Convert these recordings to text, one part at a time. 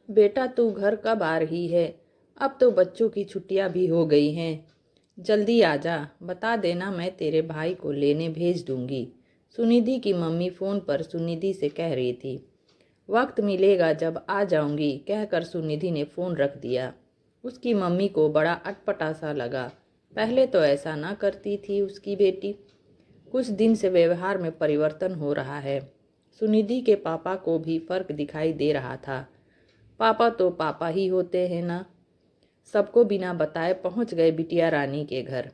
बेटा तू घर कब आ रही है? अब तो बच्चों की छुट्टियां भी हो गई हैं। जल्दी आ जा, बता देना मैं तेरे भाई को लेने भेज दूंगी। सुनिधि की मम्मी फ़ोन पर सुनिधि से कह रही थी। वक्त मिलेगा जब आ जाऊंगी, कहकर सुनिधि ने फ़ोन रख दिया। उसकी मम्मी को बड़ा अटपटा सा लगा। पहले तो ऐसा ना करती थी उसकी बेटी। कुछ दिन से व्यवहार में परिवर्तन हो रहा है। सुनिधि के पापा को भी फर्क दिखाई दे रहा था। पापा तो पापा ही होते हैं ना। सबको बिना बताए पहुंच गए बिटिया रानी के घर।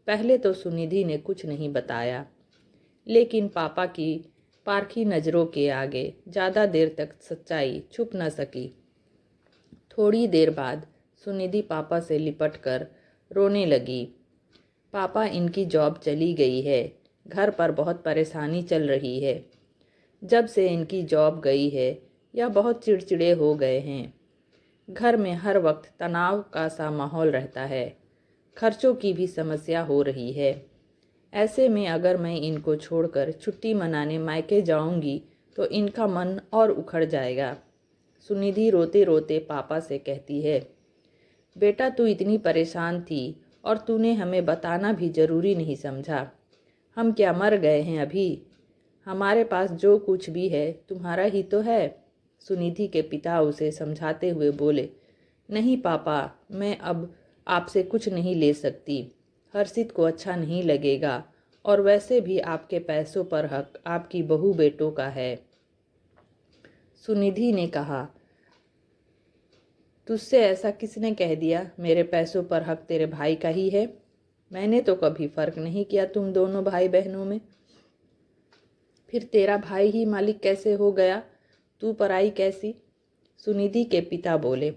पहले तो सुनिधि ने कुछ नहीं बताया, लेकिन पापा की पारखी नज़रों के आगे ज़्यादा देर तक सच्चाई छुप न सकी। थोड़ी देर बाद सुनिधि पापा से लिपटकर रोने लगी। पापा, इनकी जॉब चली गई है। घर पर बहुत परेशानी चल रही है। जब से इनकी जॉब गई है यह बहुत चिड़चिड़े हो गए हैं। घर में हर वक्त तनाव का सा माहौल रहता है। खर्चों की भी समस्या हो रही है। ऐसे में अगर मैं इनको छोड़कर छुट्टी मनाने मायके जाऊंगी तो इनका मन और उखड़ जाएगा। सुनिधि रोते रोते पापा से कहती है, बेटा तू इतनी परेशान थी और तूने हमें बताना भी ज़रूरी नहीं समझा। हम क्या मर गए हैं अभी? हमारे पास जो कुछ भी है तुम्हारा ही तो है। सुनिधि के पिता उसे समझाते हुए बोले, नहीं पापा, मैं अब आपसे कुछ नहीं ले सकती। हर्षित को अच्छा नहीं लगेगा और वैसे भी आपके पैसों पर हक आपकी बहू बेटों का है। सुनिधि ने कहा, तुझसे ऐसा किसने कह दिया? मेरे पैसों पर हक तेरे भाई का ही है। मैंने तो कभी फर्क नहीं किया तुम दोनों भाई बहनों में। फिर तेरा भाई ही मालिक कैसे हो गया? तू पराई कैसी? सुनिधि के पिता बोले,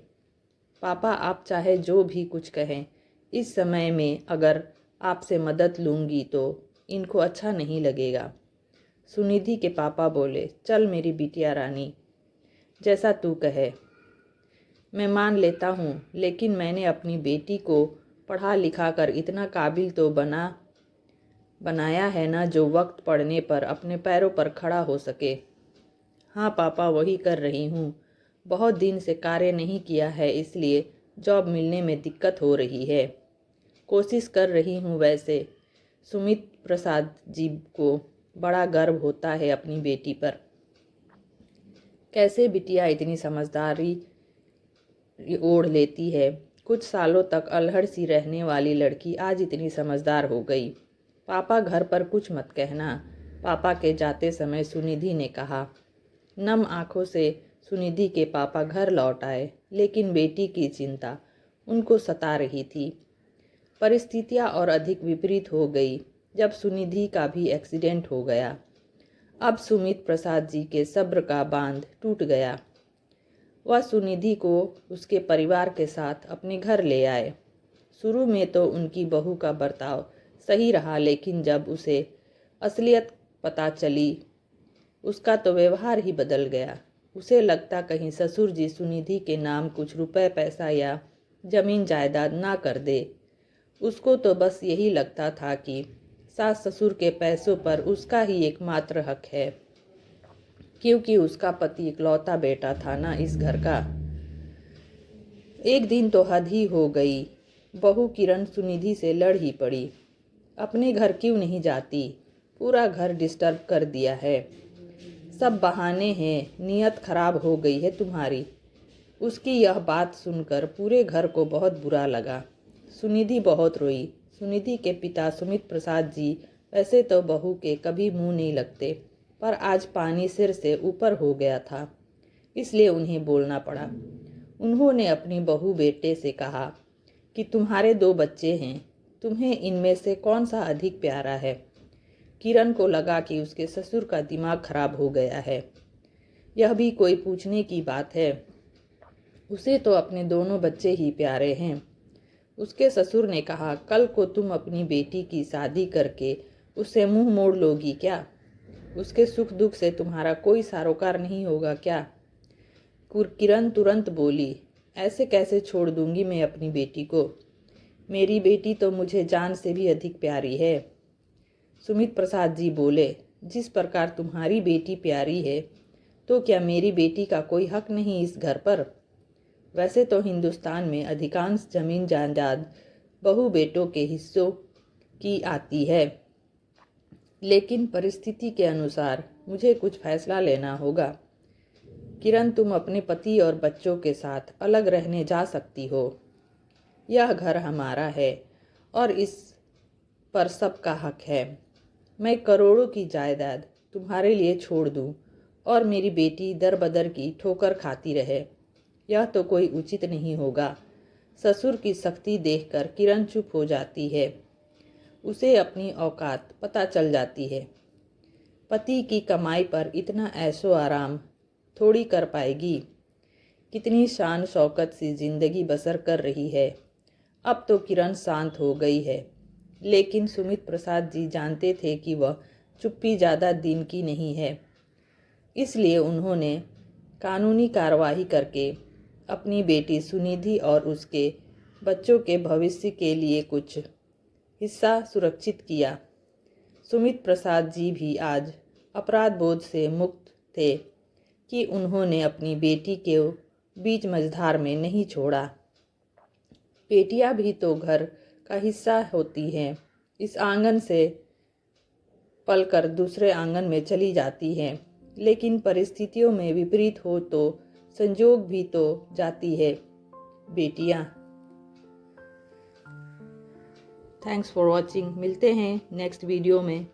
पापा आप चाहे जो भी कुछ कहें, इस समय में अगर आपसे मदद लूँगी तो इनको अच्छा नहीं लगेगा। सुनिधि के पापा बोले, चल मेरी बिटिया रानी, जैसा तू कहे मैं मान लेता हूँ, लेकिन मैंने अपनी बेटी को पढ़ा लिखा कर इतना काबिल तो बनाया है ना, जो वक्त पड़ने पर अपने पैरों पर खड़ा हो सके। हाँ पापा, वही कर रही हूँ। बहुत दिन से कार्य नहीं किया है, इसलिए जॉब मिलने में दिक्कत हो रही है। कोशिश कर रही हूँ वैसे। सुमित प्रसाद जी को बड़ा गर्व होता है अपनी बेटी पर। कैसे बिटिया इतनी समझदारी ओढ़ लेती है। कुछ सालों तक अल्हड़ सी रहने वाली लड़की आज इतनी समझदार हो गई। पापा घर पर कुछ मत कहना, पापा के जाते समय सुनिधि ने कहा। नम आंखों से सुनिधि के पापा घर लौट आए, लेकिन बेटी की चिंता उनको सता रही थी। परिस्थितियां और अधिक विपरीत हो गई जब सुनिधि का भी एक्सीडेंट हो गया। अब सुमित प्रसाद जी के सब्र का बांध टूट गया। वह सुनिधि को उसके परिवार के साथ अपने घर ले आए। शुरू में तो उनकी बहू का बर्ताव सही रहा, लेकिन जब उसे असलियत पता चली, उसका तो व्यवहार ही बदल गया। उसे लगता कहीं ससुर जी सुनिधि के नाम कुछ रुपए पैसा या जमीन जायदाद ना कर दे। उसको तो बस यही लगता था कि सास ससुर के पैसों पर उसका ही एकमात्र हक है, क्योंकि उसका पति इकलौता बेटा था ना इस घर का। एक दिन तो हद ही हो गई। बहू किरण सुनिधि से लड़ ही पड़ी। अपने घर क्यों नहीं जाती? पूरा घर डिस्टर्ब कर दिया है। सब बहाने हैं, नियत खराब हो गई है तुम्हारी। उसकी यह बात सुनकर पूरे घर को बहुत बुरा लगा। सुनिधि बहुत रोई। सुनिधि के पिता सुमित प्रसाद जी वैसे तो बहू के कभी मुंह नहीं लगते, पर आज पानी सिर से ऊपर हो गया था, इसलिए उन्हें बोलना पड़ा। उन्होंने अपनी बहू बेटे से कहा कि तुम्हारे दो बच्चे हैं, तुम्हें इनमें से कौन सा अधिक प्यारा है? किरण को लगा कि उसके ससुर का दिमाग खराब हो गया है। यह भी कोई पूछने की बात है? उसे तो अपने दोनों बच्चे ही प्यारे हैं। उसके ससुर ने कहा, कल को तुम अपनी बेटी की शादी करके उससे मुंह मोड़ लोगी क्या? उसके सुख दुख से तुम्हारा कोई सरोकार नहीं होगा क्या? किरण तुरंत बोली, ऐसे कैसे छोड़ दूंगी मैं अपनी बेटी को? मेरी बेटी तो मुझे जान से भी अधिक प्यारी है। सुमित प्रसाद जी बोले, जिस प्रकार तुम्हारी बेटी प्यारी है, तो क्या मेरी बेटी का कोई हक नहीं इस घर पर? वैसे तो हिंदुस्तान में अधिकांश जमीन जायदाद बहू बेटों के हिस्सों की आती है, लेकिन परिस्थिति के अनुसार मुझे कुछ फैसला लेना होगा। किरण, तुम अपने पति और बच्चों के साथ अलग रहने जा सकती हो। यह घर हमारा है और इस पर सबका हक है। मैं करोड़ों की जायदाद तुम्हारे लिए छोड़ दूं और मेरी बेटी दर बदर की ठोकर खाती रहे, यह तो कोई उचित नहीं होगा। ससुर की सख्ती देखकर किरण चुप हो जाती है। उसे अपनी औकात पता चल जाती है। पति की कमाई पर इतना ऐशो आराम थोड़ी कर पाएगी। कितनी शान शौकत सी जिंदगी बसर कर रही है। अब तो किरण शांत हो गई है, लेकिन सुमित प्रसाद जी जानते थे कि वह चुप्पी ज़्यादा दिन की नहीं है। इसलिए उन्होंने कानूनी कार्रवाई करके अपनी बेटी सुनिधि और उसके बच्चों के भविष्य के लिए कुछ हिस्सा सुरक्षित किया। सुमित प्रसाद जी भी आज अपराध बोध से मुक्त थे कि उन्होंने अपनी बेटी के बीच मझधार में नहीं छोड़ा। बेटियां भी तो घर का हिस्सा होती हैं। इस आंगन से पलकर दूसरे आंगन में चली जाती हैं, लेकिन परिस्थितियों में विपरीत हो तो संजोग भी तो जाती है बेटियां। Thanks for watching. मिलते हैं नेक्स्ट वीडियो में।